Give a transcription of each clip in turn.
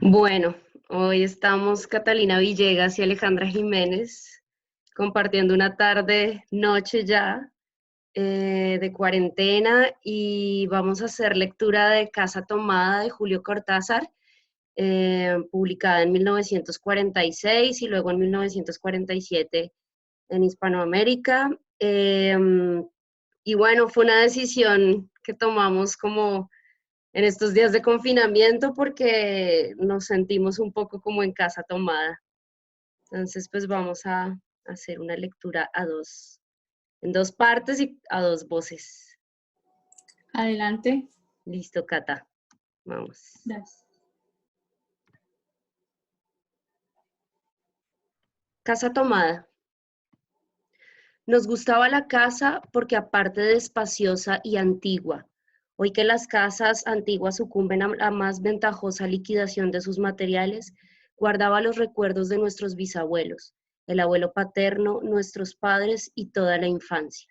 Bueno, hoy estamos Catalina Villegas y Alejandra Jiménez compartiendo una tarde, noche ya de cuarentena y vamos a hacer lectura de Casa Tomada de Julio Cortázar, publicada en 1946 y luego en 1947 en Hispanoamérica. Y bueno, fue una decisión que tomamos como en estos días de confinamiento porque nos sentimos un poco como en casa tomada. Entonces, pues vamos a hacer una lectura en dos partes y a dos voces. Adelante. Listo, Cata. Vamos. Gracias. Casa tomada. Nos gustaba la casa porque aparte de espaciosa y antigua, hoy que las casas antiguas sucumben a la más ventajosa liquidación de sus materiales, guardaba los recuerdos de nuestros bisabuelos, el abuelo paterno, nuestros padres y toda la infancia.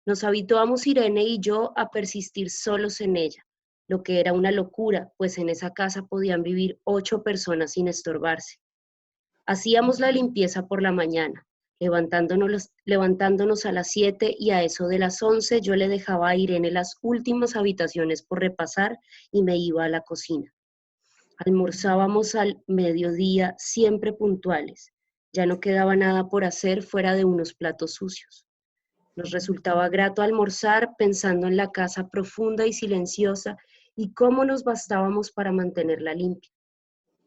Nos habituamos Irene y yo a persistir solos en ella, lo que era una locura, pues en esa casa podían vivir 8 personas sin estorbarse. Hacíamos la limpieza por la mañana, levantándonos a las 7 y a eso de las 11 yo le dejaba a Irene las últimas habitaciones por repasar y me iba a la cocina. Almorzábamos al mediodía siempre puntuales. Ya no quedaba nada por hacer fuera de unos platos sucios. Nos resultaba grato almorzar pensando en la casa profunda y silenciosa y cómo nos bastábamos para mantenerla limpia.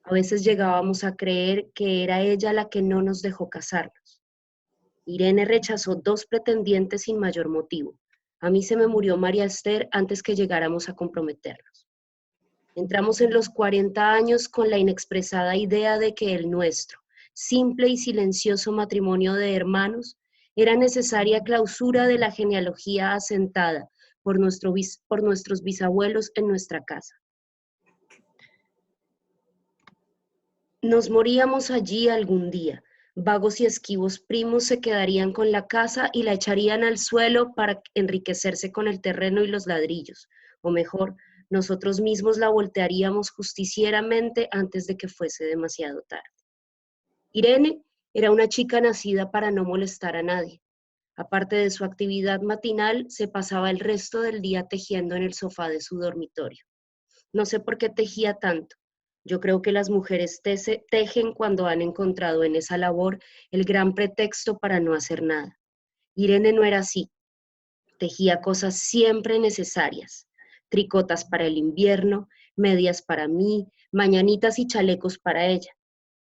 A veces llegábamos a creer que era ella la que no nos dejó casarnos. Irene rechazó 2 pretendientes sin mayor motivo. A mí se me murió María Esther antes que llegáramos a comprometernos. Entramos en los 40 años con la inexpresada idea de que el nuestro, simple y silencioso matrimonio de hermanos, era necesaria clausura de la genealogía asentada por nuestros bisabuelos en nuestra casa. Nos moríamos allí algún día. Vagos y esquivos primos se quedarían con la casa y la echarían al suelo para enriquecerse con el terreno y los ladrillos. O mejor, nosotros mismos la voltearíamos justicieramente antes de que fuese demasiado tarde. Irene era una chica nacida para no molestar a nadie. Aparte de su actividad matinal, se pasaba el resto del día tejiendo en el sofá de su dormitorio. No sé por qué tejía tanto. Yo creo que las mujeres tejen cuando han encontrado en esa labor el gran pretexto para no hacer nada. Irene no era así. Tejía cosas siempre necesarias. Tricotas para el invierno, medias para mí, mañanitas y chalecos para ella.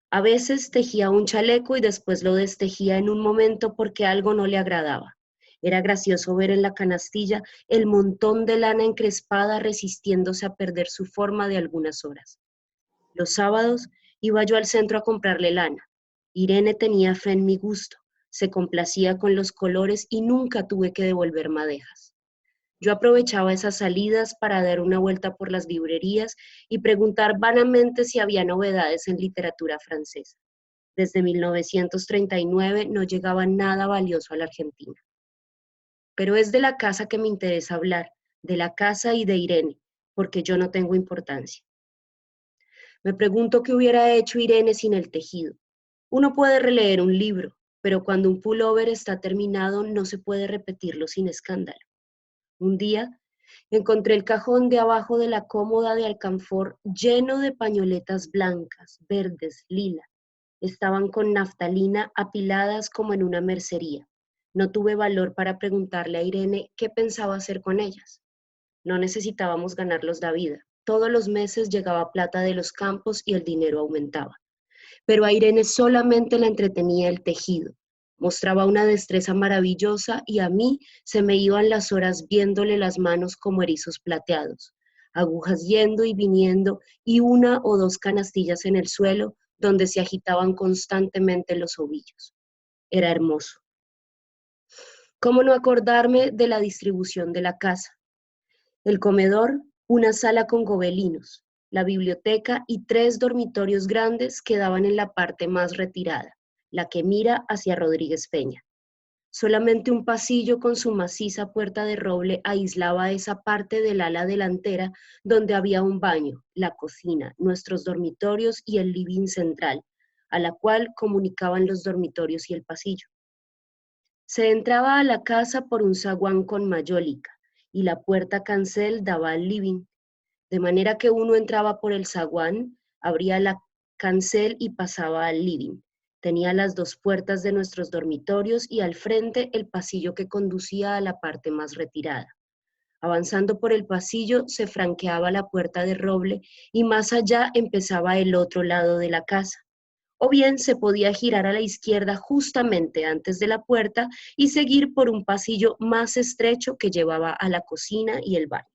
A veces tejía un chaleco y después lo destejía en un momento porque algo no le agradaba. Era gracioso ver en la canastilla el montón de lana encrespada resistiéndose a perder su forma de algunas horas. Los sábados iba yo al centro a comprarle lana. Irene tenía fe en mi gusto, se complacía con los colores y nunca tuve que devolver madejas. Yo aprovechaba esas salidas para dar una vuelta por las librerías y preguntar vanamente si había novedades en literatura francesa. Desde 1939 no llegaba nada valioso a la Argentina. Pero es de la casa que me interesa hablar, de la casa y de Irene, porque yo no tengo importancia. Me pregunto qué hubiera hecho Irene sin el tejido. Uno puede releer un libro, pero cuando un pullover está terminado no se puede repetirlo sin escándalo. Un día encontré el cajón de abajo de la cómoda de alcanfor lleno de pañoletas blancas, verdes, lila. Estaban con naftalina apiladas como en una mercería. No tuve valor para preguntarle a Irene qué pensaba hacer con ellas. No necesitábamos ganarlos la vida. Todos los meses llegaba plata de los campos y el dinero aumentaba. Pero a Irene solamente la entretenía el tejido. Mostraba una destreza maravillosa y a mí se me iban las horas viéndole las manos como erizos plateados, agujas yendo y viniendo y 1 o 2 canastillas en el suelo donde se agitaban constantemente los ovillos. Era hermoso. ¿Cómo no acordarme de la distribución de la casa? El comedor, una sala con gobelinos, la biblioteca y 3 dormitorios grandes quedaban en la parte más retirada, la que mira hacia Rodríguez Peña. Solamente un pasillo con su maciza puerta de roble aislaba esa parte del ala delantera donde había un baño, la cocina, nuestros dormitorios y el living central, a la cual comunicaban los dormitorios y el pasillo. Se entraba a la casa por un zaguán con mayólica y la puerta cancel daba al living, de manera que uno entraba por el zaguán, abría la cancel y pasaba al living. Tenía las dos puertas de nuestros dormitorios y al frente el pasillo que conducía a la parte más retirada. Avanzando por el pasillo se franqueaba la puerta de roble y más allá empezaba el otro lado de la casa. O bien se podía girar a la izquierda justamente antes de la puerta y seguir por un pasillo más estrecho que llevaba a la cocina y el baño.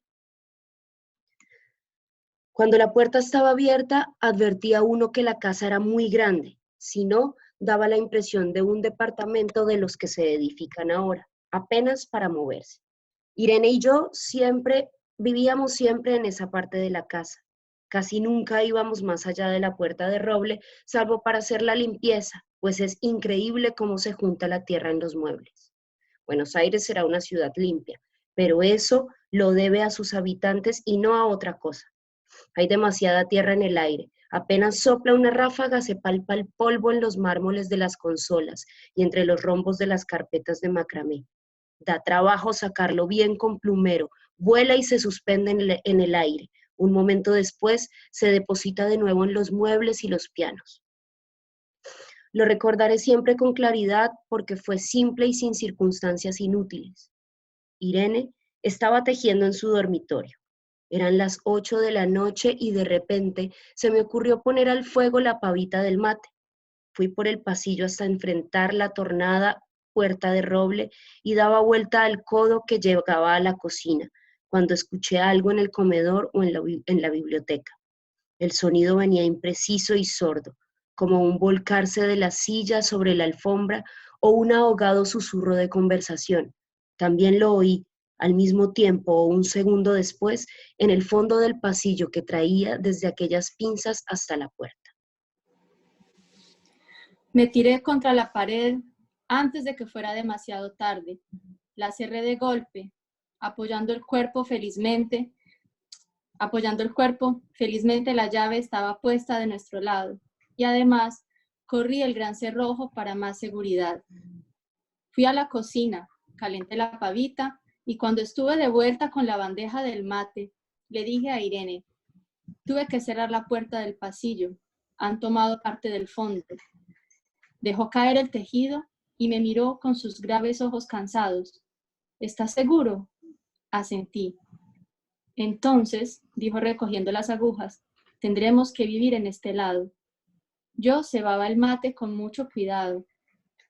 Cuando la puerta estaba abierta, advertía uno que la casa era muy grande, si no, daba la impresión de un departamento de los que se edifican ahora, apenas para moverse. Irene y yo vivíamos siempre en esa parte de la casa. Casi nunca íbamos más allá de la puerta de roble, salvo para hacer la limpieza, pues es increíble cómo se junta la tierra en los muebles. Buenos Aires será una ciudad limpia, pero eso lo debe a sus habitantes y no a otra cosa. Hay demasiada tierra en el aire. Apenas sopla una ráfaga, se palpa el polvo en los mármoles de las consolas y entre los rombos de las carpetas de macramé. Da trabajo sacarlo bien con plumero, vuela y se suspende en el aire. Un momento después se deposita de nuevo en los muebles y los pianos. Lo recordaré siempre con claridad porque fue simple y sin circunstancias inútiles. Irene estaba tejiendo en su dormitorio. Eran las 8 de la noche y de repente se me ocurrió poner al fuego la pavita del mate. Fui por el pasillo hasta enfrentar la tornada puerta de roble y daba vuelta al codo que llegaba a la cocina, cuando escuché algo en el comedor o en la biblioteca. El sonido venía impreciso y sordo, como un volcarse de la silla sobre la alfombra o un ahogado susurro de conversación. También lo oí, al mismo tiempo o un segundo después, en el fondo del pasillo que traía desde aquellas pinzas hasta la puerta. Me tiré contra la pared antes de que fuera demasiado tarde. La cerré de golpe, apoyando el cuerpo felizmente. Felizmente la llave estaba puesta de nuestro lado y además corrí el gran cerrojo para más seguridad. Fui a la cocina, calenté la pavita y cuando estuve de vuelta con la bandeja del mate, le dije a Irene, tuve que cerrar la puerta del pasillo, han tomado parte del fondo. Dejó caer el tejido y me miró con sus graves ojos cansados. ¿Estás seguro? Asentí. Entonces, dijo recogiendo las agujas, tendremos que vivir en este lado. Yo cebaba el mate con mucho cuidado,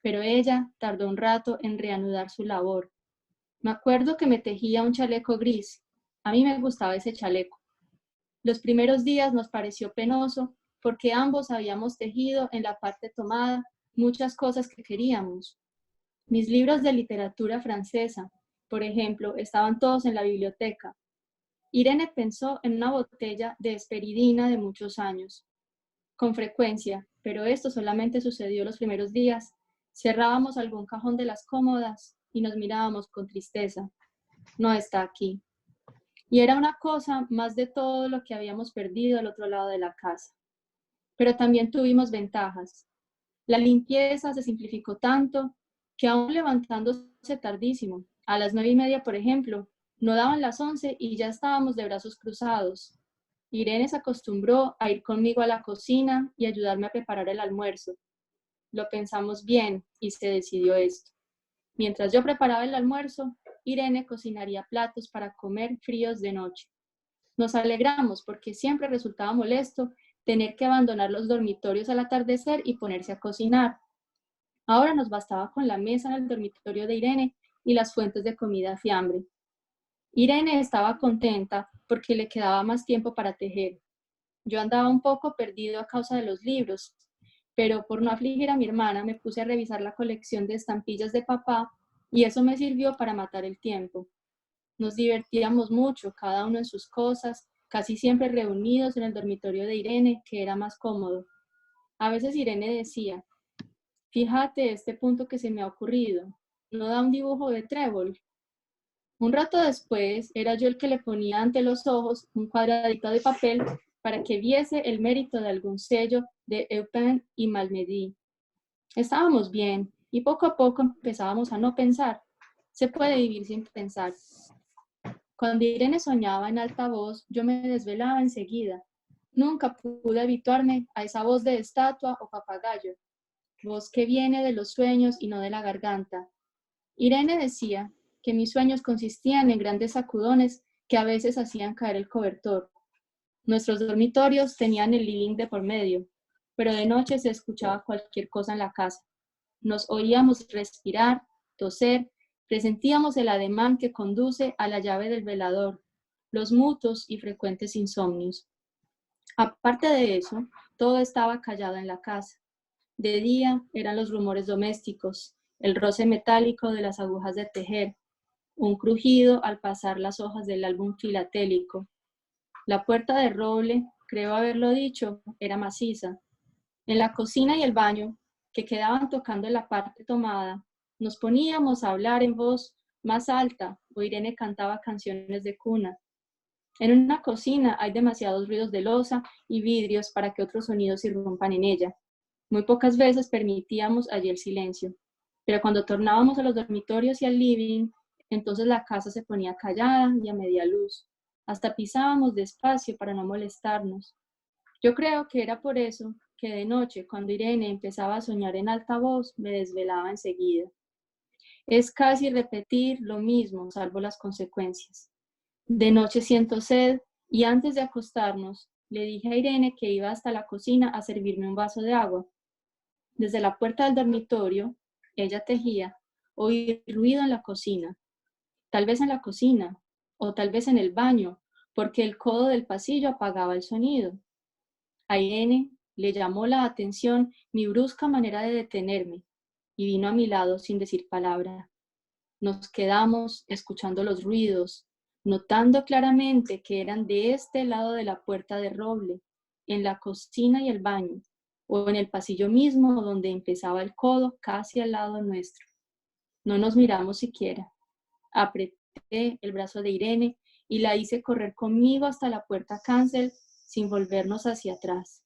pero ella tardó un rato en reanudar su labor. Me acuerdo que me tejía un chaleco gris. A mí me gustaba ese chaleco. Los primeros días nos pareció penoso porque ambos habíamos tejido en la parte tomada muchas cosas que queríamos. Mis libros de literatura francesa, por ejemplo, estaban todos en la biblioteca. Irene pensó en una botella de esperidina de muchos años. Con frecuencia, pero esto solamente sucedió los primeros días, cerrábamos algún cajón de las cómodas y nos mirábamos con tristeza. No está aquí. Y era una cosa más de todo lo que habíamos perdido al otro lado de la casa. Pero también tuvimos ventajas. La limpieza se simplificó tanto que aún levantándose tardísimo, a las 9:30, por ejemplo, no daban las 11 y ya estábamos de brazos cruzados. Irene se acostumbró a ir conmigo a la cocina y ayudarme a preparar el almuerzo. Lo pensamos bien y se decidió esto. Mientras yo preparaba el almuerzo, Irene cocinaría platos para comer fríos de noche. Nos alegramos porque siempre resultaba molesto tener que abandonar los dormitorios al atardecer y ponerse a cocinar. Ahora nos bastaba con la mesa en el dormitorio de Irene y las fuentes de comida a fiambre. Irene estaba contenta porque le quedaba más tiempo para tejer. Yo andaba un poco perdido a causa de los libros, pero por no afligir a mi hermana me puse a revisar la colección de estampillas de papá y eso me sirvió para matar el tiempo. Nos divertíamos mucho, cada uno en sus cosas, casi siempre reunidos en el dormitorio de Irene, que era más cómodo. A veces Irene decía, fíjate este punto que se me ha ocurrido, ¿No da un dibujo de trébol? Un rato después, era yo el que le ponía ante los ojos un cuadradito de papel para que viese el mérito de algún sello de Eupen y Malmedy. Estábamos bien y poco a poco empezábamos a no pensar. Se puede vivir sin pensar. Cuando Irene soñaba en alta voz, yo me desvelaba enseguida. Nunca pude habituarme a esa voz de estatua o papagayo, voz que viene de los sueños y no de la garganta. Irene decía que mis sueños consistían en grandes sacudones que a veces hacían caer el cobertor. Nuestros dormitorios tenían el living de por medio, pero de noche se escuchaba cualquier cosa en la casa. Nos oíamos respirar, toser, presentíamos el ademán que conduce a la llave del velador, los mutuos y frecuentes insomnios. Aparte de eso, todo estaba callado en la casa. De día eran los rumores domésticos, el roce metálico de las agujas de tejer, un crujido al pasar las hojas del álbum filatélico. La puerta de roble, creo haberlo dicho, era maciza. En la cocina y el baño, que quedaban tocando en la parte tomada, nos poníamos a hablar en voz más alta o Irene cantaba canciones de cuna. En una cocina hay demasiados ruidos de loza y vidrios para que otros sonidos irrumpan en ella. Muy pocas veces permitíamos allí el silencio, pero cuando tornábamos a los dormitorios y al living, entonces la casa se ponía callada y a media luz. Hasta pisábamos despacio para no molestarnos. Yo creo que era por eso que de noche, cuando Irene empezaba a soñar en alta voz, me desvelaba enseguida. Es casi repetir lo mismo, salvo las consecuencias. De noche siento sed y antes de acostarnos, le dije a Irene que iba hasta la cocina a servirme un vaso de agua. Desde la puerta del dormitorio, ella tejía, oí ruido en la cocina, tal vez en la cocina, o tal vez en el baño, porque el codo del pasillo apagaba el sonido. A Irene le llamó la atención mi brusca manera de detenerme y vino a mi lado sin decir palabra. Nos quedamos escuchando los ruidos, notando claramente que eran de este lado de la puerta de roble, en la cocina y el baño, o en el pasillo mismo donde empezaba el codo casi al lado nuestro. No nos miramos siquiera. Apreté el brazo de Irene y la hice correr conmigo hasta la puerta cancel sin volvernos hacia atrás.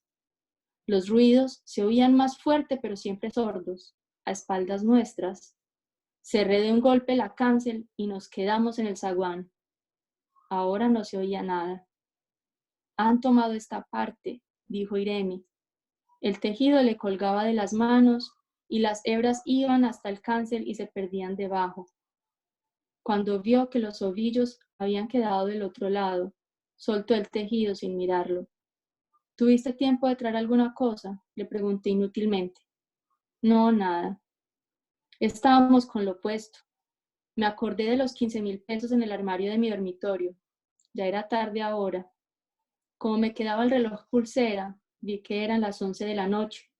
Los ruidos se oían más fuerte pero siempre sordos, a espaldas nuestras. Cerré de un golpe la cancel y nos quedamos en el zaguán. Ahora no se oía nada. Han tomado esta parte, dijo Irene. El tejido le colgaba de las manos y las hebras iban hasta el cancel y se perdían debajo. Cuando vio que los ovillos habían quedado del otro lado, soltó el tejido sin mirarlo. ¿Tuviste tiempo de traer alguna cosa?, le pregunté inútilmente. No, nada. Estábamos con lo puesto. Me acordé de los 15,000 pesos en el armario de mi dormitorio. Ya era tarde ahora. Como me quedaba el reloj pulsera, vi que eran las 11 de la noche.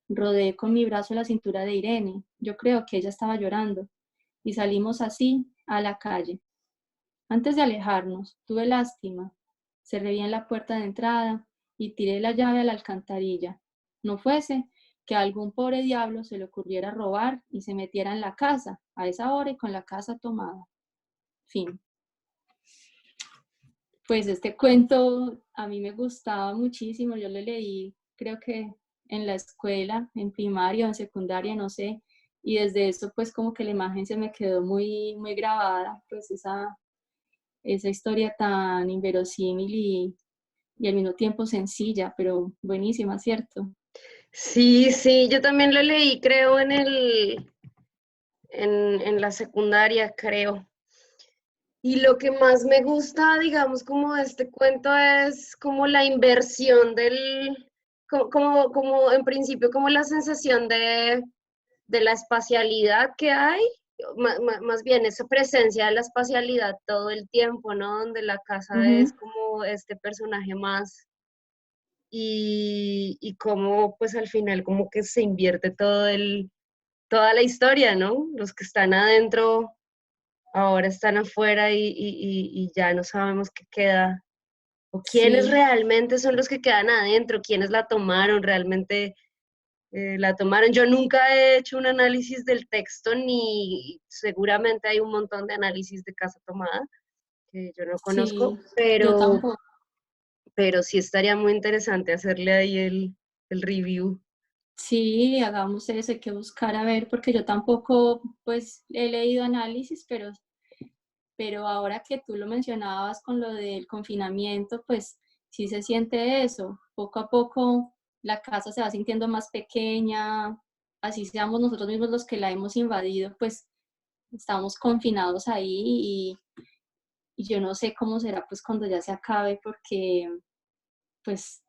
Rodeé con mi brazo la cintura de Irene. Yo creo que ella estaba llorando. Y salimos así a la calle. Antes de alejarnos, tuve lástima. Cerré bien la puerta de entrada y tiré la llave a la alcantarilla. No fuese que a algún pobre diablo se le ocurriera robar y se metiera en la casa a esa hora y con la casa tomada. Fin. Pues este cuento a mí me gustaba muchísimo. Yo lo leí, creo que en la escuela, en primaria o en secundaria, no sé. Y desde eso, pues como que la imagen se me quedó muy, muy grabada, pues esa historia tan inverosímil y al mismo tiempo sencilla, pero buenísima, ¿cierto? Sí, sí, yo también lo leí, creo, en la secundaria, creo. Y lo que más me gusta, digamos, como de este cuento es como la inversión como en principio, como la sensación de la espacialidad que hay, más bien esa presencia de la espacialidad todo el tiempo, ¿no? Donde la casa es como este personaje más y cómo pues al final como que se invierte toda la historia, ¿no? Los que están adentro ahora están afuera y ya no sabemos qué queda, o quiénes Sí, realmente son los que quedan adentro, quiénes la tomaron, realmente la tomaron. Yo nunca he hecho un análisis del texto, ni seguramente hay un montón de análisis de Casa Tomada que yo no conozco, Sí, yo tampoco. pero sí estaría muy interesante hacerle ahí el review. Sí, hagamos eso, hay que buscar a ver, porque yo tampoco, pues, he leído análisis, pero ahora que tú lo mencionabas con lo del confinamiento, pues sí se siente eso. Poco a poco la casa se va sintiendo más pequeña, así seamos nosotros mismos los que la hemos invadido, pues estamos confinados ahí y yo no sé cómo será pues cuando ya se acabe, porque pues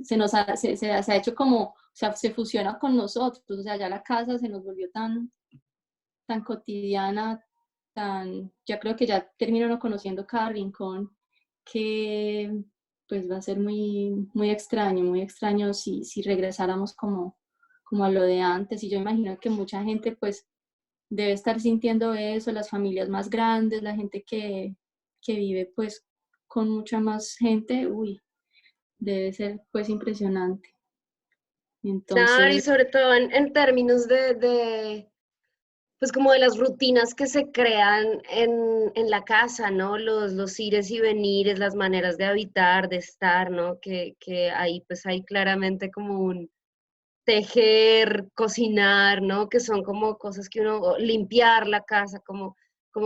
se ha hecho como, o sea, se fusiona con nosotros, o sea, ya la casa se nos volvió tan cotidiana, ya creo que ya termino uno conociendo cada rincón, que pues va a ser muy extraño si regresáramos como a lo de antes. Y yo imagino que mucha gente pues debe estar sintiendo eso, las familias más grandes, la gente que vive pues con mucha más gente, uy, debe ser pues impresionante. Claro, y Entonces, sobre todo en términos pues como de las rutinas que se crean en la casa, ¿no? Los ires y venires, las maneras de habitar, de estar, ¿no? Que ahí pues hay claramente como un tejer, cocinar, ¿no? Que son como cosas que uno, o limpiar la casa, como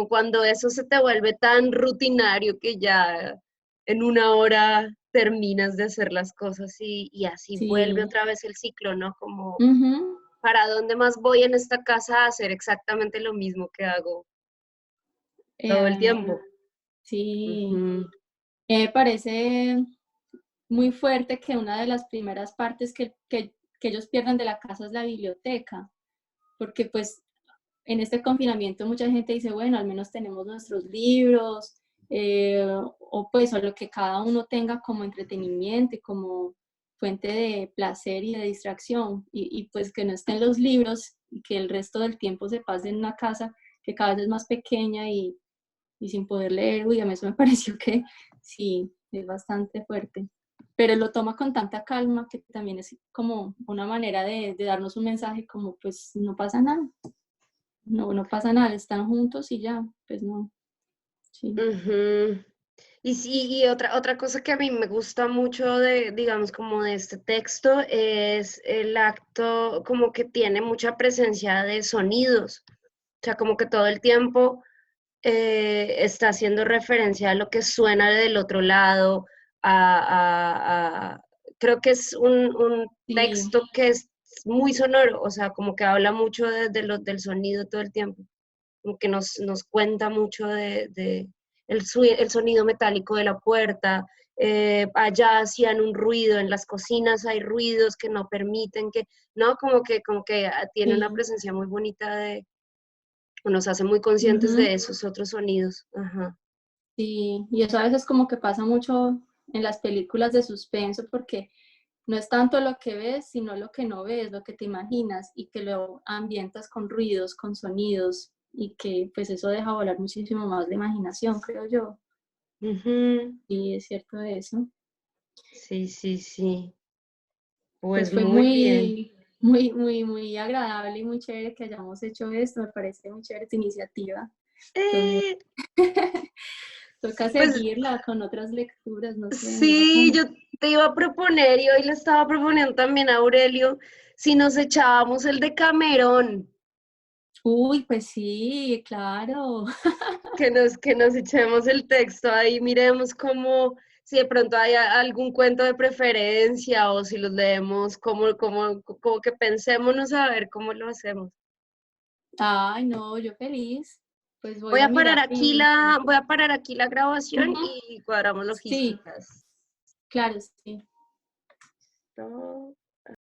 cuando eso se te vuelve tan rutinario que ya en una hora terminas de hacer las cosas y así vuelve sí. otra vez el ciclo, ¿no? Como, Ujú. ¿para dónde más voy en esta casa a hacer exactamente lo mismo que hago todo el Además, tiempo? sí. Ujú. Me parece muy fuerte que una de las primeras partes que ellos pierdan de la casa es la biblioteca, porque pues en este confinamiento mucha gente dice, bueno, al menos tenemos nuestros libros, o pues o lo que cada uno tenga como entretenimiento y como fuente de placer y de distracción, y pues que no estén los libros y que el resto del tiempo se pase en una casa que cada vez es más pequeña y sin poder leer, uy, a mí eso me pareció que sí, es bastante fuerte. Pero lo toma con tanta calma que también es como una manera de darnos un mensaje como pues no pasa nada, no pasa nada, están juntos y ya, pues no, sí. Ujú. Y sí, y otra cosa que a mí me gusta mucho de, digamos, como de este texto es el acto, como que tiene mucha presencia de sonidos, o sea, como que todo el tiempo está haciendo referencia a lo que suena del otro lado, creo que es un Sí, texto que es muy sonoro, o sea, como que habla mucho del sonido todo el tiempo, como que nos cuenta mucho de el sonido metálico de la puerta. Allá hacían un ruido, en las cocinas hay ruidos que no permiten que, ¿no? Como que tiene una sí, presencia muy bonita o nos hace muy conscientes ujú, de esos otros sonidos. Ajá. sí, y eso a veces como que pasa mucho en las películas de suspenso porque no es tanto lo que ves, sino lo que no ves, lo que te imaginas y que lo ambientas con ruidos, con sonidos y que pues eso deja volar muchísimo más la imaginación, creo yo. Ujú. Y es cierto eso. Sí, sí, sí. Pues Pues fue muy bien. muy agradable y muy chévere que hayamos hecho esto. Me parece muy chévere tu iniciativa. Entonces, Eh, toca pues seguirla con otras lecturas, no sé, muy sí, bacano. yo te iba a proponer y hoy le estaba proponiendo también a Aurelio si nos echábamos el de Camerón, Uy, pues sí, claro. que nos echemos el texto ahí, miremos cómo, si de pronto hay algún cuento de preferencia o si los leemos, como que pensémonos a ver cómo lo hacemos. Ay, no, yo feliz. Pues voy Voy a a parar mirar aquí mi... voy a parar aquí la grabación Ujú, y cuadramos sí, logísticas. claro, sí. Listo.